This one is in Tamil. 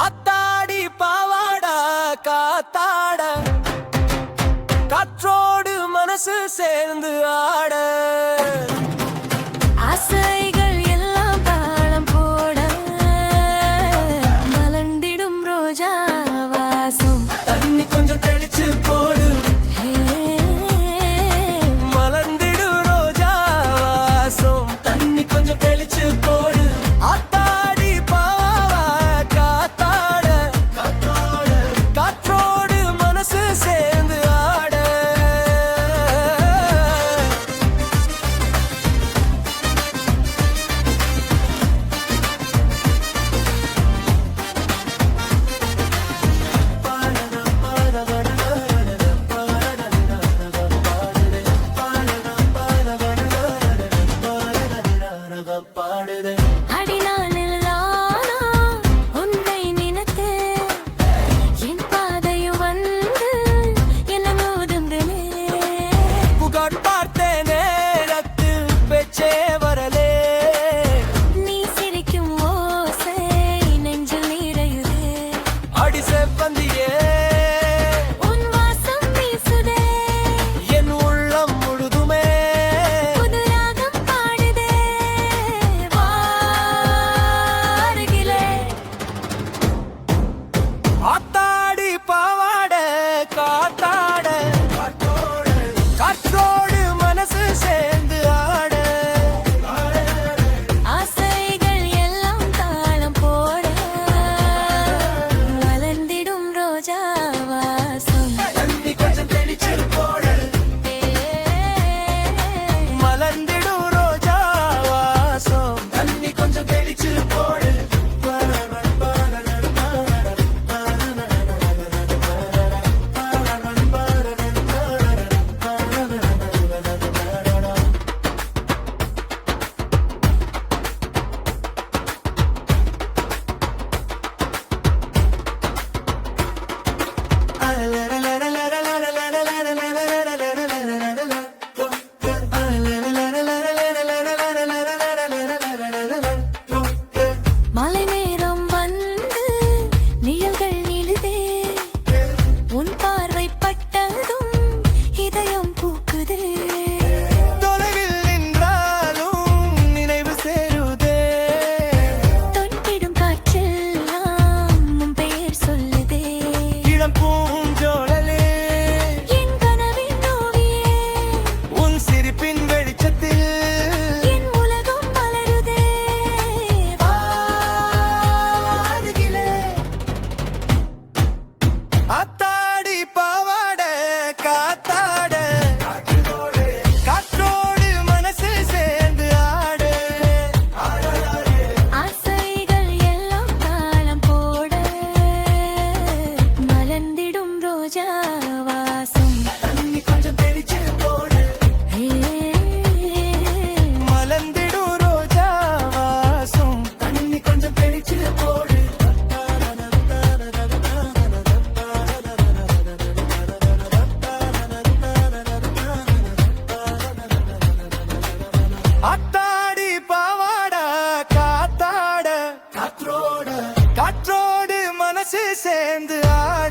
அத்தாடி பாவாடா காத்தாட காற்றோடு மனசு சேர்ந்து ஆட ஆசைகள் எல்லாம் தாளம் போட மலர்ந்திடும் ரோஜா வாசம் தண்ணி கொஞ்சம் தெளிச்சு போடு மலர்ந்திடும் ரோஜா வாசம் தண்ணி கொஞ்சம் தெளிச்சு போடு அத்தாடி பாவா காத்தாட காற்றோடு மனசு சேர்ந்து ஆட பாடுதே அடிநாளில் நானா உன்னை நினைத்து என் பாதையும் வந்து என்ன மோதுந்தனே புகார் பார்த்த நேரத்தில் பேச்சே வரலே நீ சிரிக்கும் ஓசை நெஞ்சில் நிறையுதே அடி செவ்வந்தியே உன் வாசம் வீசுதே என் உள்ளம் முழுதுமே புது ராகம் பாடுதே வாருகிலே ஆத்தாடி பாவாட காத்தாட காற்றோடு மனசு சேர்ந்து ஆட ஆசைகள் எல்லாம் தாளம் போட மலர்ந்திடும் ரோஜா வாசம் தண்ணி கொஞ்சம் தெளிச்சு போடு மலர்ந்திடும் ரோஜா வாசம் தண்ணி கொஞ்சம் தெளிச்சு போடு மாலை நேரம் வந்து நிழல்கள் நிலுதே உன் பார்வை பட்டதும் இதயம் பூக்குதே தொலைவில் நின்றாலும் நினைவு சேருதே தொட்டிடும் காற்றெல்லாம் உன் பெயர் சொல்லுதே இளம் பூஞ்சோழலே என் கனவின் ஓவியே உன் சிரிப்பின் வெளிச்சத்தில் என் உலகம் மலருதே வாருகிலே அத்தாடி பாவாட காத்தாட காற்றோடு மனசு சேர்ந்து ஆட ஆசைகள் எல்லாம் தாளம் போட மலர்ந்திடும் ரோஜா வாசம் தண்ணி கொஞ்சம் தெளிச்சு போடு ஹே மலர்ந்திடும் ரோஜா வாசம் தண்ணி கொஞ்சம் தெளிச்சு போடு அத்தாடி பாவாடா காத்தாட காற்றோடு மனசு சேர்ந்து ஆட